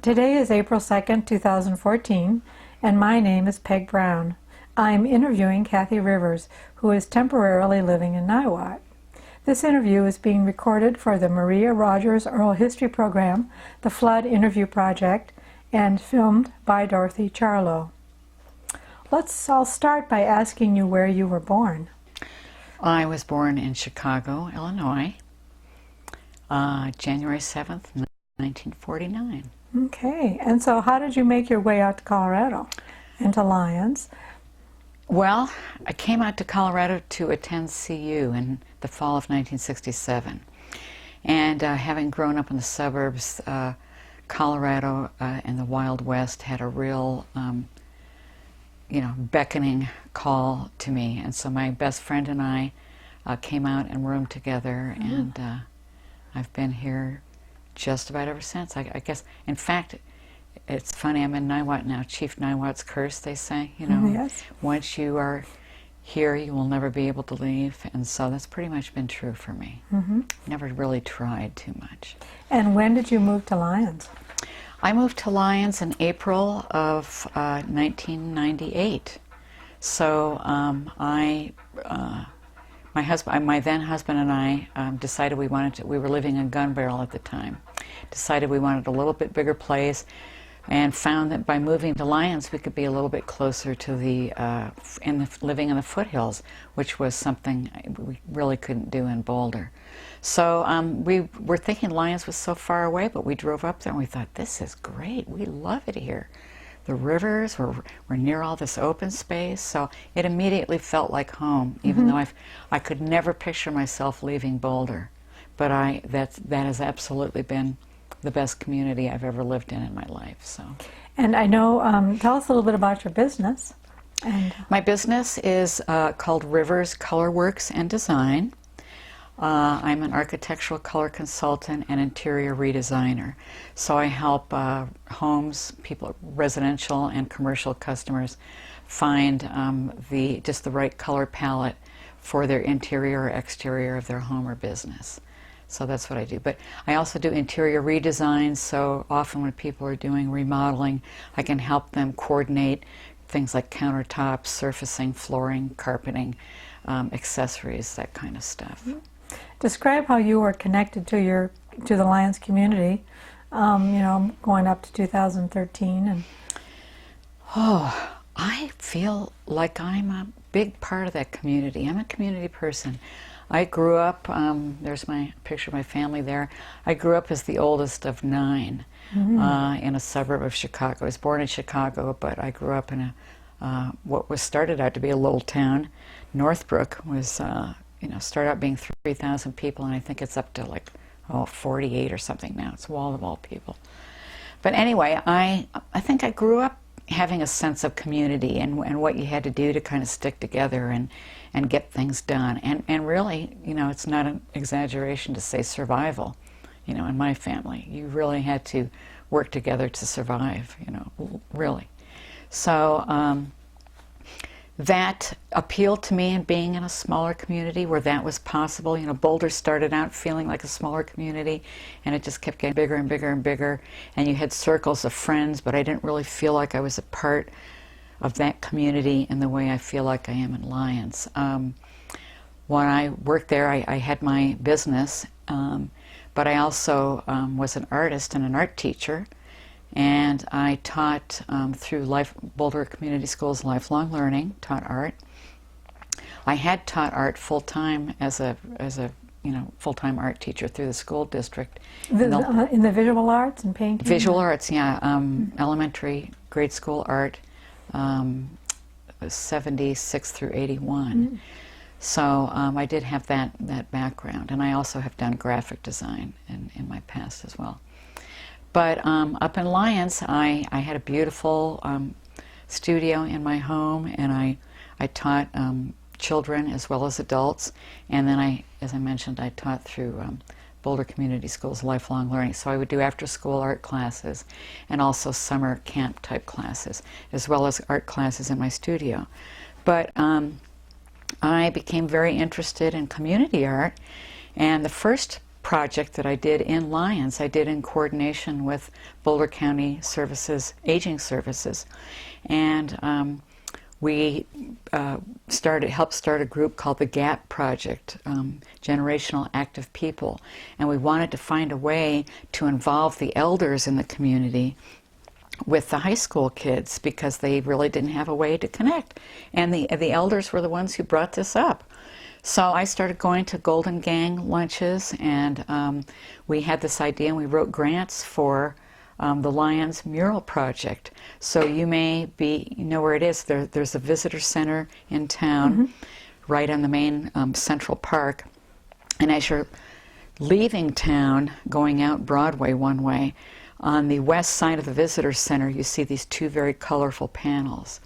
Today is April 2nd, 2014, and my name is Peg Brown. I'm interviewing Cathy Rivers, who is temporarily living in Niwot. This interview is being recorded for the Maria Rogers Oral History Program, the Flood Interview Project, and filmed by Dorothy Charlo. I'll start by asking you where you were born. I was born in Chicago, Illinois, January 7th, 1949. Okay, and so how did you make your way out to Colorado and to Lyons? Well, I came out to Colorado to attend CU in the fall of 1967. And having grown up in the suburbs, Colorado and the Wild West had a real, beckoning call to me. And so my best friend and I came out and roomed together, and I've been here just about ever since. I guess, in fact, it's funny, I'm in Niwot now. Chief Niwot's curse, they say. Yes. Once you are here, you will never be able to leave. And so that's pretty much been true for me. Never really tried too much. And when did you move to Lyons? I moved to Lyons in April of 1998. So my then husband and I decided we were living in Gun Barrel at the time, decided we wanted a little bit bigger place, and found that by moving to Lyons we could be a little bit closer to living in the foothills, which was something we really couldn't do in Boulder. So we were thinking Lyons was so far away, but we drove up there and we thought, this is great, we love it here. The rivers, we're near all this open space, so it immediately felt like home, even though I could never picture myself leaving Boulder. But that has absolutely been the best community I've ever lived in my life. So. And I know, tell us a little bit about your business. My business is called Rivers Colorworks and Design. I'm an architectural color consultant and interior redesigner. So I help homes, people, residential and commercial customers, find just the right color palette for their interior or exterior of their home or business. So that's what I do. But I also do interior redesign, so often when people are doing remodeling, I can help them coordinate things like countertops, surfacing, flooring, carpeting, accessories, that kind of stuff. Describe how you were connected to the Lyons community, going up to 2013. And I feel like I'm a big part of that community. I'm a community person. I grew up, there's my picture of my family there. I grew up as the oldest of 9 in a suburb of Chicago. I was born in Chicago, but I grew up in what was started out to be a little town. Northbrook was started out being 3,000 people, and I think it's up to like 48 or something now. It's wall-to-wall people. But anyway, I think I grew up having a sense of community and what you had to do to kind of stick together and get things done. And really, it's not an exaggeration to say survival. In my family, you really had to work together to survive, really. So that appealed to me, in being in a smaller community where that was possible. Boulder started out feeling like a smaller community, and it just kept getting bigger and bigger and bigger, and you had circles of friends, but I didn't really feel like I was a part of that community in the way I feel like I am in Lyons. When I worked there, I had my business, but I also was an artist and an art teacher. And I taught through Boulder Community School's Lifelong Learning, taught art. I had taught art full-time as a full-time art teacher through the school district. In the visual arts and painting? Visual arts, yeah. Elementary, grade school art, 76 through 81. So I did have that background. And I also have done graphic design in my past as well. But up in Lyons, I had a beautiful studio in my home, and I taught children as well as adults. And then as I mentioned, I taught through Boulder Community School's Lifelong Learning. So I would do after-school art classes and also summer camp type classes, as well as art classes in my studio. But I became very interested in community art, and the first project that I did in Lyons, I did in coordination with Boulder County Services, Aging Services. And we helped start a group called the GAP Project, Generational Active People. And we wanted to find a way to involve the elders in the community with the high school kids, because they really didn't have a way to connect. And the elders were the ones who brought this up. So I started going to Golden Gang lunches, and we had this idea, and we wrote grants for the Lyons mural project. So you know where it is. There's a visitor center in town, right on the main Central Park. And as you're leaving town, going out Broadway one way, on the west side of the visitor center, you see these two very colorful panels.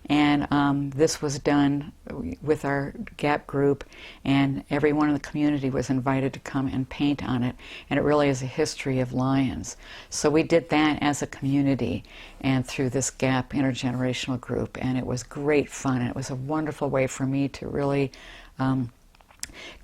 And this was done with our GAP group, and everyone in the community was invited to come and paint on it. And it really is a history of Lyons. So we did that as a community and through this GAP intergenerational group, and it was great fun. And it was a wonderful way for me to really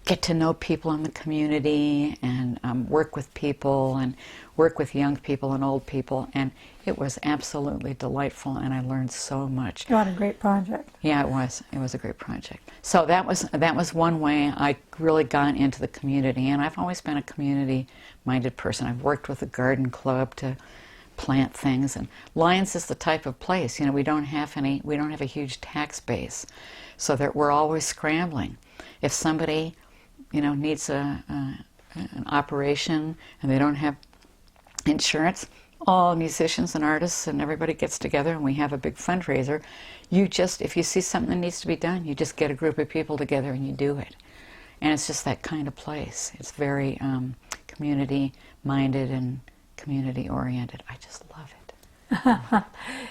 get to know people in the community and work with people and work with young people and old people, and it was absolutely delightful, and I learned so much. What a great project. Yeah, it was. It was a great project. So that was one way I really got into the community, and I've always been a community-minded person. I've worked with a garden club to plant things, and Lyons is the type of place, we don't have a huge tax base, so that we're always scrambling. If somebody, needs an operation and they don't have insurance, all musicians and artists and everybody gets together and we have a big fundraiser. If you see something that needs to be done, you just get a group of people together and you do it. And it's just that kind of place. It's very community-minded and community-oriented. I just love it.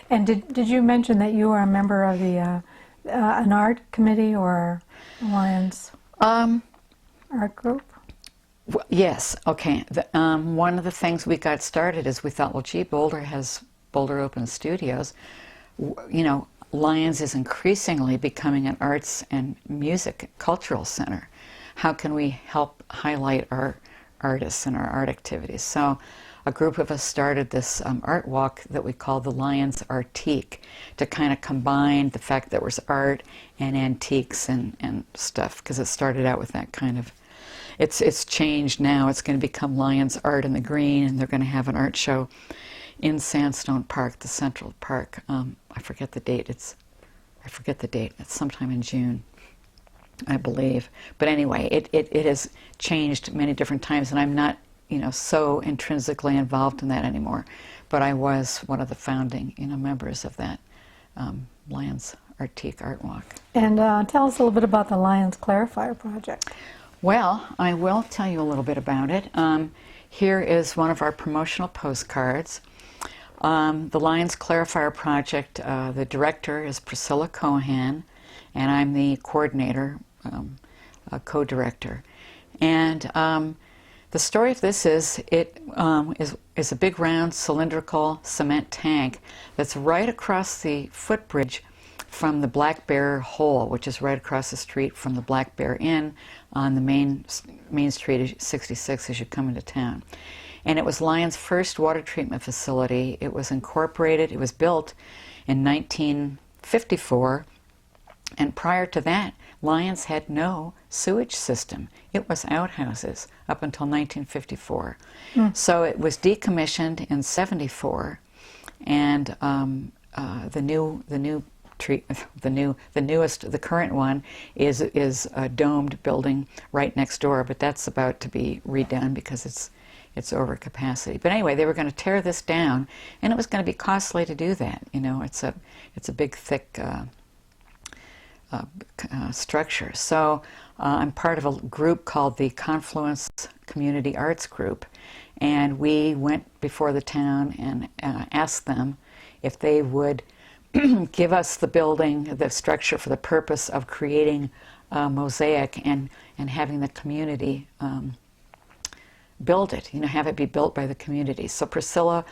And did you mention that you are a member of the an art committee or Lyons art group? Yes. Okay. One of the things we got started is we thought, well, gee, Boulder has Boulder Open Studios. Lyons is increasingly becoming an arts and music cultural center. How can we help highlight our artists and our art activities? So a group of us started this art walk that we called the Lyons Artique, to kind of combine the fact that there was art and antiques and stuff, because it started out with that kind of. It's changed now. It's going to become Lyons Art in the Green, and they're going to have an art show in Sandstone Park, the Central Park. I forget the date. It's sometime in June, I believe. But anyway, it has changed many different times, and I'm not so intrinsically involved in that anymore. But I was one of the founding members of that Lyons Artique Art Walk. And tell us a little bit about the Lionsclarifier project. Well, I will tell you a little bit about it. Here is one of our promotional postcards. The Lionsclarifier project, the director is Priscilla Cohan, and I'm the coordinator, co-director. And the story of this is a big round cylindrical cement tank that's right across the footbridge from the Black Bear Hole, which is right across the street from the Black Bear Inn on the main street 66 as you come into town. And it was Lyons' first water treatment facility. It was incorporated, it was built in 1954, and prior to that, Lyons had no sewage system. It was outhouses up until 1954. So it was decommissioned in 74, and the current one is a domed building right next door, but that's about to be redone because it's over capacity. But anyway, they were going to tear this down, and it was going to be costly to do that. It's a big, thick structure. So I'm part of a group called the Confluence Community Arts Group, and we went before the town and asked them if they would give us the building, the structure, for the purpose of creating a mosaic and having the community build it, have it be built by the community. So Priscilla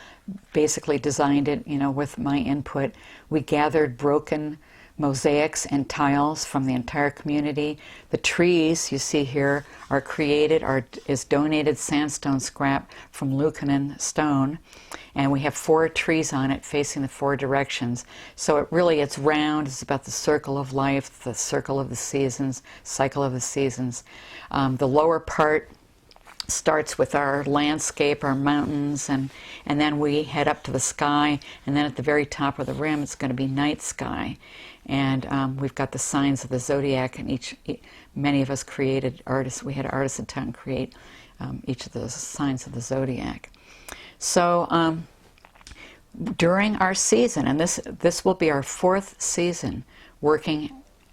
basically designed it, with my input. We gathered broken mosaics and tiles from the entire community. The trees you see here are created, is donated sandstone scrap from Lucanen stone, and we have 4 trees on it facing the 4 directions. So it's round. It's about the circle of life, the circle of the seasons, cycle of the seasons. The lower part starts with our landscape, our mountains, and then we head up to the sky, and then at the very top of the rim it's going to be night sky. And we've got the signs of the zodiac, and many of us created artists. We had artists in town create each of those signs of the zodiac. So during our season, and this will be our 4th season working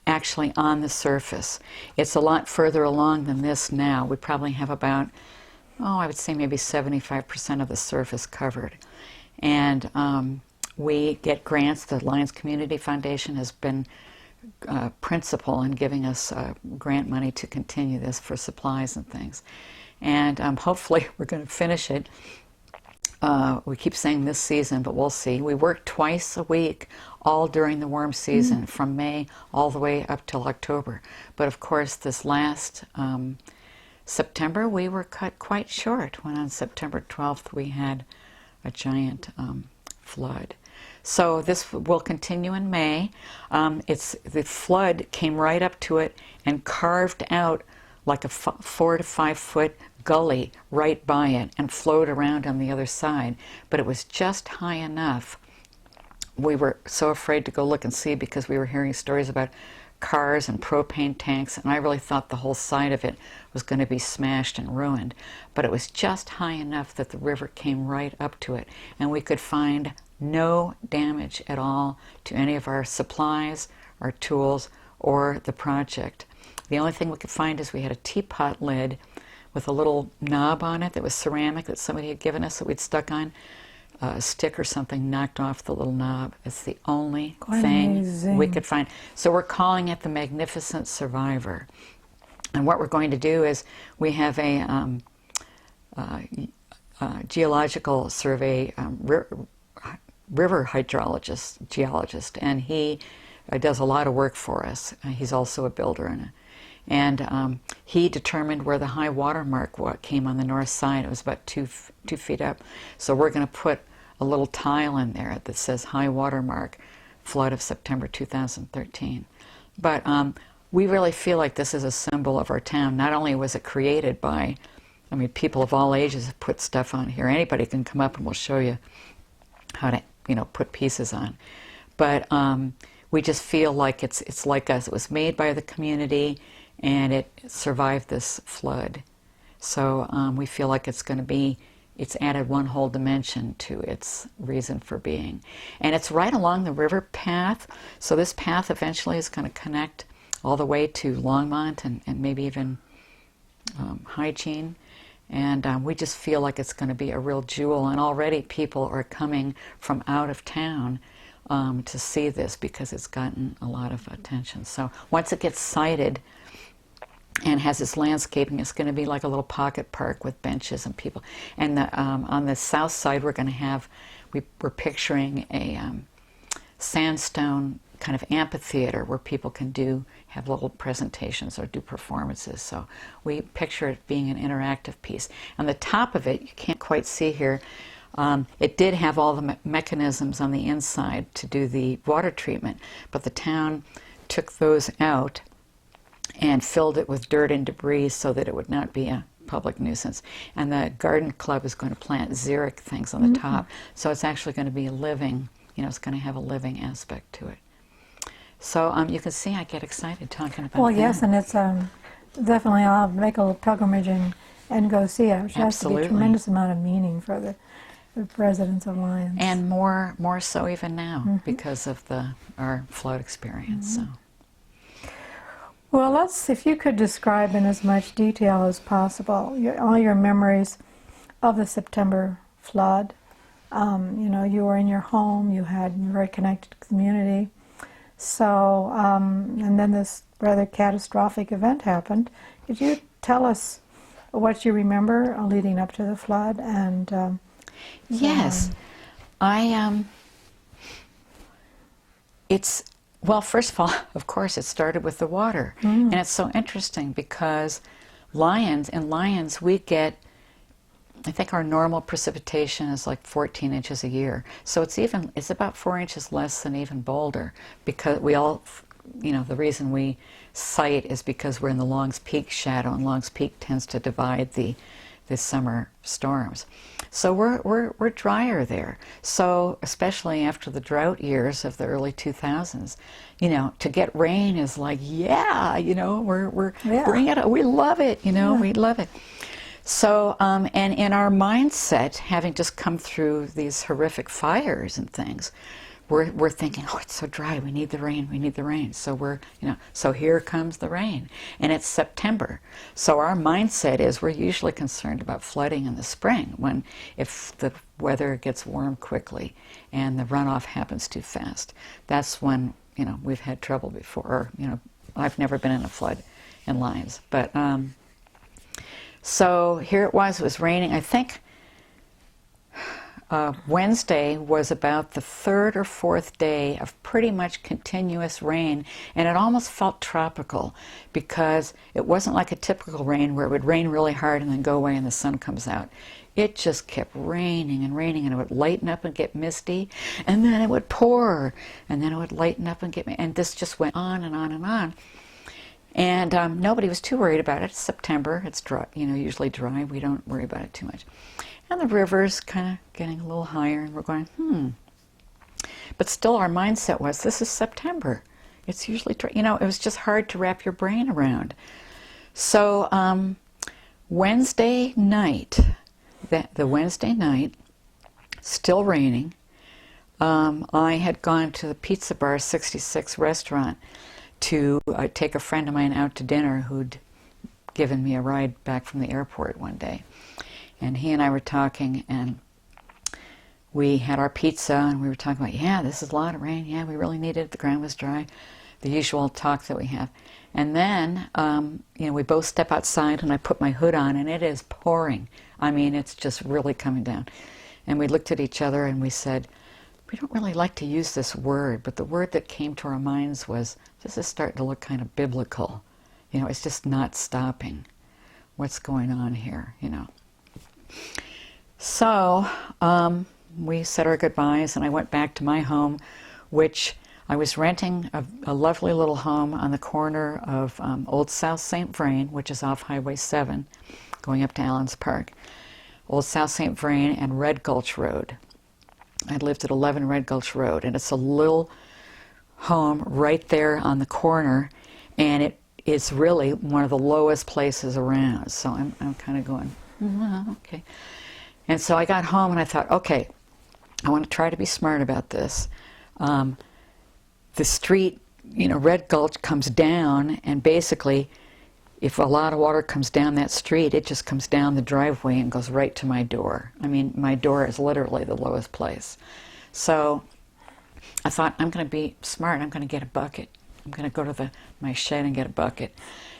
actually on the surface. It's a lot further along than this now. We probably have about, I would say maybe 75% of the surface covered. And we get grants. The Lyons Community Foundation has been principal in giving us grant money to continue this for supplies and things. And hopefully we're going to finish it. We keep saying this season, but we'll see. We work twice a week, all during the warm season, from May all the way up till October. But of course, this last September, we were cut quite short when on September 12th we had a giant flood. So this will continue in May. The flood came right up to it and carved out like a 4 to 5 foot gully right by it and flowed around on the other side. But it was just high enough. We were so afraid to go look and see because we were hearing stories about cars and propane tanks, and I really thought the whole side of it was going to be smashed and ruined. But it was just high enough that the river came right up to it, and we could find no damage at all to any of our supplies, our tools, or the project. The only thing we could find is we had a teapot lid with a little knob on it that was ceramic that somebody had given us that we'd stuck on. A stick or something knocked off the little knob. It's the only thing we could find. So we're calling it the Magnificent Survivor. And what we're going to do is we have a geological survey river geologist, and he does a lot of work for us. He's also a builder and he determined where the high water mark came on the north side. It was about 2 feet up. So we're going to put a little tile in there that says high water mark, flood of September 2013. But we really feel like this is a symbol of our town. Not only was it created by, people of all ages have put stuff on here. Anybody can come up and we'll show you how to, put pieces on. But we just feel like it's like us. It was made by the community, and it survived this flood. So we feel like it's added one whole dimension to its reason for being. And it's right along the river path, so this path eventually is going to connect all the way to Longmont and maybe even Hygiene. And we just feel like it's going to be a real jewel, and already people are coming from out of town to see this because it's gotten a lot of attention. So once it gets sited and has its landscaping, it's going to be like a little pocket park with benches and people. And on the south side, we're going to have, we're picturing a sandstone kind of amphitheater where people can have little presentations or do performances. So we picture it being an interactive piece. On the top of it, you can't quite see here, it did have all the mechanisms on the inside to do the water treatment, but the town took those out and filled it with dirt and debris so that it would not be a public nuisance. And the garden club is going to plant xeric things on the top, so it's actually going to be living, it's going to have a living aspect to it. So you can see I get excited talking about that. Well, yes, and it's definitely, I'll make a little pilgrimage and go see it, which has to be a tremendous amount of meaning for the residents of Lyons. And more so even now because of our flood experience. So. Well, if you could describe in as much detail as possible all your memories of the September flood. You were in your home, you had a very connected community. So, and then this rather catastrophic event happened. Could you tell us what you remember leading up to the flood? And yes, it's Well, first of all, of course, it started with the water. And it's so interesting because in Lyons, we get, I think our normal precipitation is like 14 inches a year. So it's about 4 inches less than even Boulder, because we all, the reason we cite is because we're in the Longs Peak shadow, and Longs Peak tends to divide the summer storms. So we're drier there. So especially after the drought years of the early 2000s, to get rain is like, we're bring it. We love it. We love it. So and in our mindset, having just come through these horrific fires and things, we're thinking, oh, it's so dry. We need the rain. We need the rain. So so here comes the rain, and it's September. So our mindset is we're usually concerned about flooding in the spring if the weather gets warm quickly and the runoff happens too fast. That's when we've had trouble before. Or, I've never been in a flood in Lyons, but so here it was raining. I think Wednesday was about the third or fourth day of pretty much continuous rain, and it almost felt tropical because it wasn't like a typical rain where it would rain really hard and then go away and the sun comes out. It just kept raining and raining, and it would lighten up and get misty, and then it would pour, and then it would lighten up and get, and this just went on and on and on. And nobody was too worried about it. It's September. It's dry, usually dry. We don't worry about it too much. And the river's kind of getting a little higher, and we're going, But still, our mindset was, this is September. It's usually dry. It was just hard to wrap your brain around. So Wednesday night, the Wednesday night, still raining, I had gone to the Pizza Bar 66 restaurant to take a friend of mine out to dinner who'd given me a ride back from the airport one day. And he and I were talking, and we had our pizza, and we were talking about, this is a lot of rain. Yeah, we really needed it. The ground was dry. The usual talk that we have. And then, we both step outside, and I put my hood on, and it is pouring. I mean, it's just really coming down. And we looked at each other, and we said, we don't really like to use this word, but the word that came to our minds was, this is starting to look kind of biblical. It's just not stopping. What's going on here, So we said our goodbyes, and I went back to my home, which I was renting a lovely little home on the corner of Old South St. Vrain, which is off Highway 7, going up to Allen's Park. Old South St. Vrain and Red Gulch Road. I lived at 11 Red Gulch Road, and it's a little home right there on the corner, and it is really one of the lowest places around. So I'm kind of going, okay. And so I got home, and I thought, okay, I want to try to be smart about this. The street, Red Gulch comes down, and basically, if a lot of water comes down that street, it just comes down the driveway and goes right to my door. I mean, my door is literally the lowest place. So I thought, I'm going to be smart. I'm going to get a bucket. I'm going to go to my shed and get a bucket.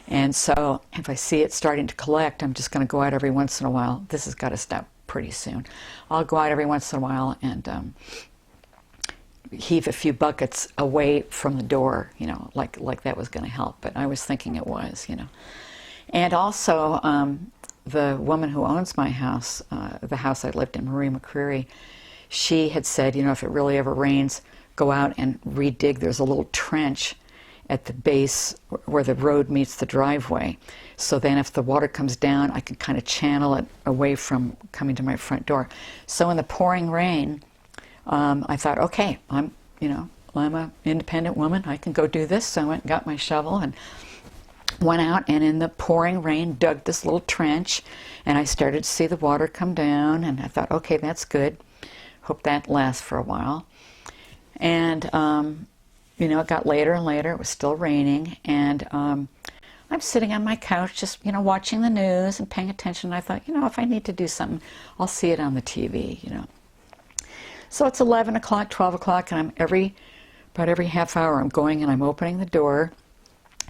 And so if I see it starting to collect, I'm just going to go out every once in a while. This has got to stop pretty soon. I'll go out every once in a while and heave a few buckets away from the door, like that was going to help. But I was thinking it was, And also, the woman who owns my house, the house I lived in, Marie McCreary, she had said, if it really ever rains, go out and redig. There's a little trench at the base where the road meets the driveway. So then if the water comes down, I can kind of channel it away from coming to my front door. So in the pouring rain, I thought, okay, I'm an independent woman. I can go do this. So I went and got my shovel and went out, and in the pouring rain dug this little trench, and I started to see the water come down, and I thought, okay, that's good. Hope that lasts for a while. And it got later and later. It was still raining, and I'm sitting on my couch just watching the news and paying attention. And I thought, if I need to do something, I'll see it on the TV. So it's 11 o'clock, 12 o'clock, and about every half hour I'm going and I'm opening the door,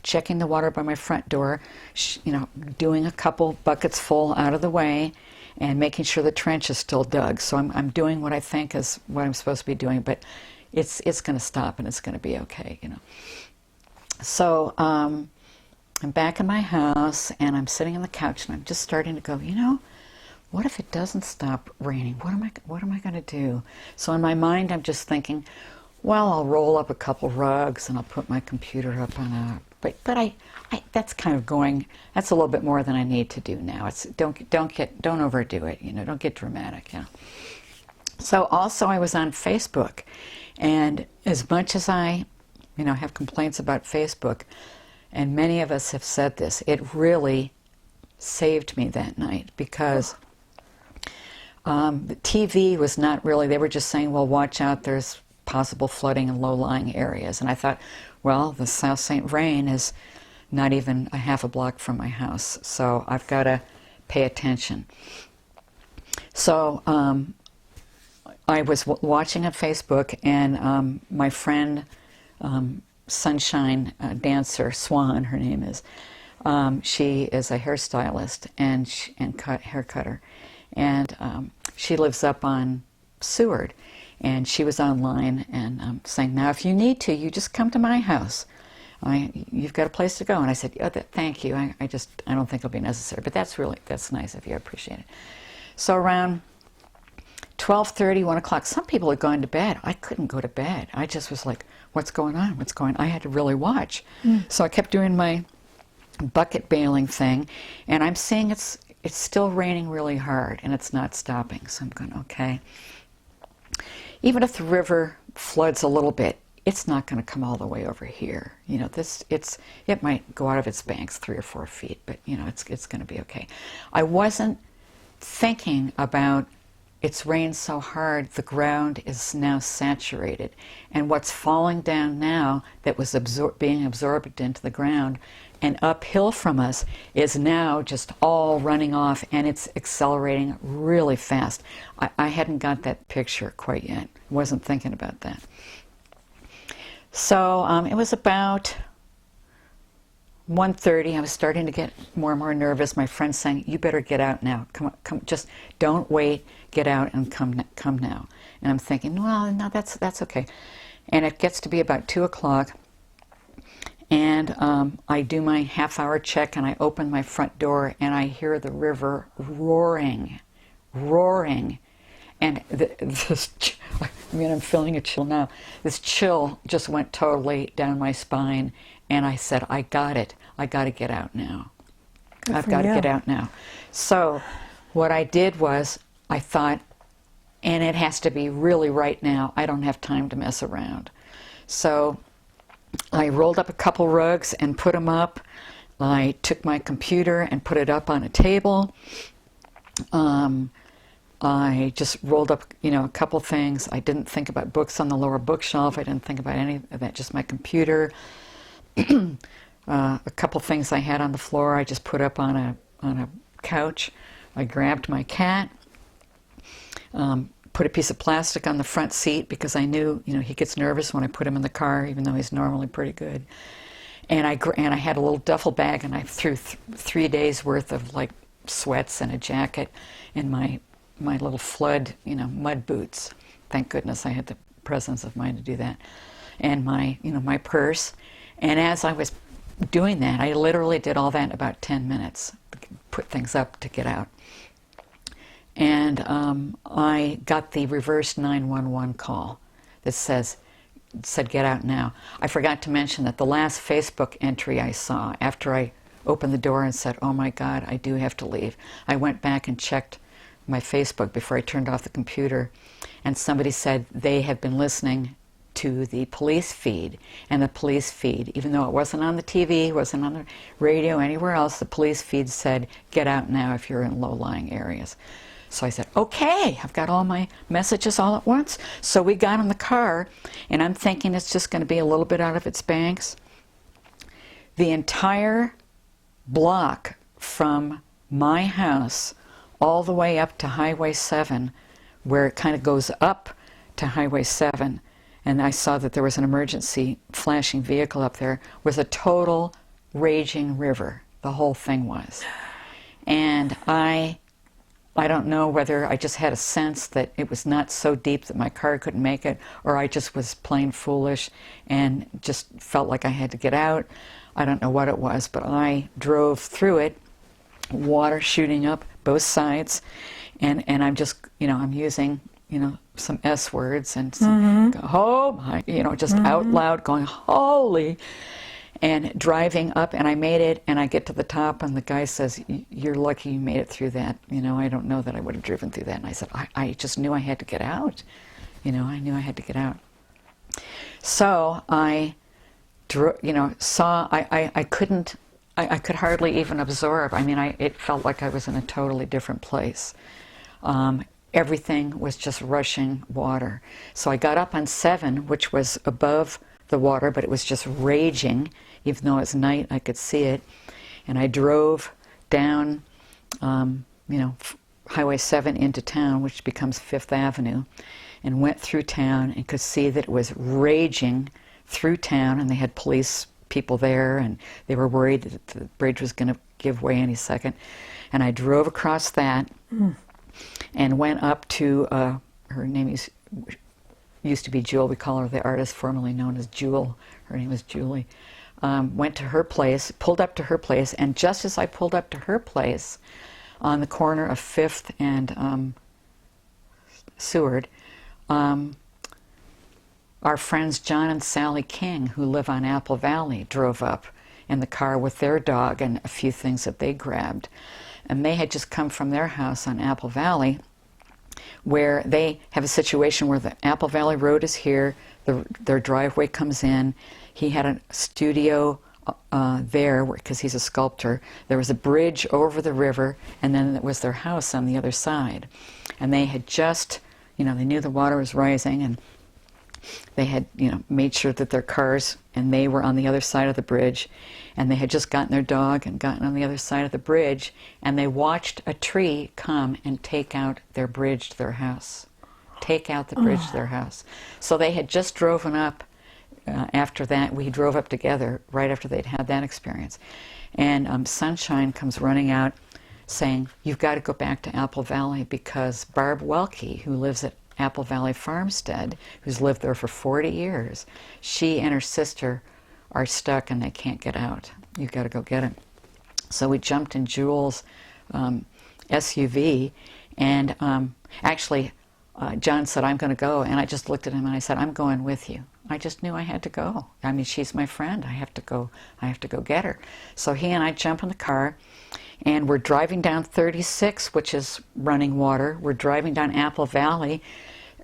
checking the water by my front door, doing a couple buckets full out of the way, and making sure the trench is still dug. So I'm doing what I think is what I'm supposed to be doing, but it's going to stop and it's going to be okay, you know. So I'm back in my house and I'm sitting on the couch and I'm just starting to go, you know, what if it doesn't stop raining? What am I going to do? So in my mind, I'm just thinking, well, I'll roll up a couple rugs and I'll put my computer up on a. But I that's kind of going. That's a little bit more than I need to do now. It's don't overdo it. You know, don't get dramatic. You know. So also, I was on Facebook, and as much as I, you know, have complaints about Facebook, and many of us have said this, it really saved me that night because. The TV was not really, they were just saying, well, watch out, there's possible flooding in low-lying areas. And I thought, well, the South St. Vrain is not even a half a block from my house, so I've got to pay attention. So I was watching on Facebook, and my friend, Sunshine Dancer, Swan, her name is, she is a hairstylist and hair cutter. And she lives up on Seward, and she was online and saying, now if you need to, you just come to my house. You've got a place to go. And I said, oh, thank you. I don't think it'll be necessary, but that's nice of you. I appreciate it. So around 12:30, 1 o'clock, some people had gone to bed. I couldn't go to bed. I just was like, what's going on? What's going on? I had to really watch. So I kept doing my bucket bailing thing, and I'm seeing it's still raining really hard, and it's not stopping. So I'm going, okay. Even if the river floods a little bit, it's not going to come all the way over here. You know, it might go out of its banks 3 or 4 feet, but you know, it's going to be okay. I wasn't thinking about it's rained so hard, the ground is now saturated, and what's falling down now that was being absorbed into the ground and uphill from us is now just all running off, and it's accelerating really fast. I hadn't got that picture quite yet. Wasn't thinking about that. So it was about 1:30. I was starting to get more and more nervous. My friend's saying, "You better get out now. Come, just don't wait. Get out and come now." And I'm thinking, well, no, that's okay. And it gets to be about 2 o'clock. And I do my half-hour check, and I open my front door, and I hear the river roaring. And I'm feeling a chill now. This chill just went totally down my spine, and I said, I got it. I got to get out now. I've got to get out now. So what I did was, I thought, and it has to be really right now. I don't have time to mess around. So I rolled up a couple rugs and put them up. I took my computer and put it up on a table. I just rolled up, a couple things. I didn't think about books on the lower bookshelf. I didn't think about any of that, just my computer. A couple things I had on the floor, I just put up on a couch. I grabbed my cat, put a piece of plastic on the front seat because I knew, he gets nervous when I put him in the car, even though he's normally pretty good. And I had a little duffel bag, and I threw 3 days worth of like sweats and a jacket and my little flood, mud boots. Thank goodness I had the presence of mind to do that. And my purse. And as I was doing that, I literally did all that in about 10 minutes, put things up to get out. And I got the reverse 911 call that said get out now. I forgot to mention that the last Facebook entry I saw after I opened the door and said, oh my God, I do have to leave, I went back and checked my Facebook before I turned off the computer, and somebody said they had been listening to the police feed, and the police feed, even though it wasn't on the TV, wasn't on the radio, anywhere else, the police feed said, get out now if you're in low-lying areas. So I said, okay, I've got all my messages all at once. So we got in the car, and I'm thinking it's just going to be a little bit out of its banks. The entire block from my house all the way up to Highway 7, where it kind of goes up to Highway 7, and I saw that there was an emergency flashing vehicle up there, was a total raging river. The whole thing was. And I I don't know whether I just had a sense that it was not so deep that my car couldn't make it, or I just was plain foolish and just felt like I had to get out. I don't know what it was, but I drove through it, water shooting up both sides, and I'm just, I'm using, some S words and some, just out loud going, holy, and driving up, and I made it, and I get to the top, and the guy says, you're lucky you made it through that. I don't know that I would have driven through that. And I said, I just knew I had to get out. I knew I had to get out. So I, saw, I could hardly even absorb. It felt like I was in a totally different place. Everything was just rushing water. So I got up on 7, which was above the water, but it was just raging. Even though it's night, I could see it. And I drove down, Highway 7 into town, which becomes 5th Avenue, and went through town and could see that it was raging through town, and they had police people there, and they were worried that the bridge was going to give way any second. And I drove across that and went up to, her name used to be Jewel. We call her the artist formerly known as Jewel. Her name was Julie. Went to her place, pulled up to her place, and just as I pulled up to her place, on the corner of 5th and Seward, our friends John and Sally King, who live on Apple Valley, drove up in the car with their dog and a few things that they grabbed. And they had just come from their house on Apple Valley, where they have a situation where the Apple Valley Road is here, their driveway comes in. He had a studio there, because he's a sculptor. There was a bridge over the river, and then it was their house on the other side. And they had just, they knew the water was rising, and they had, made sure that their cars, and they were on the other side of the bridge, and they had just gotten their dog and gotten on the other side of the bridge, and they watched a tree come and take out their bridge to their house. Take out the bridge to their house. So they had just driven up after that. We drove up together right after they'd had that experience. And Sunshine comes running out saying, you've got to go back to Apple Valley, because Barb Welke, who lives at Apple Valley Farmstead, who's lived there for 40 years, she and her sister are stuck and they can't get out. You've got to go get them. So we jumped in Jules' SUV, and actually John said, I'm going to go, and I just looked at him and I said, I'm going with you. I just knew I had to go. She's my friend. I have to go get her. So he and I jump in the car, and we're driving down 36, which is running water. We're driving down Apple Valley.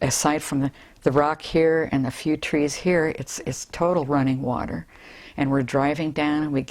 Aside from the rock here and a few trees here, it's total running water. And we're driving down, and we get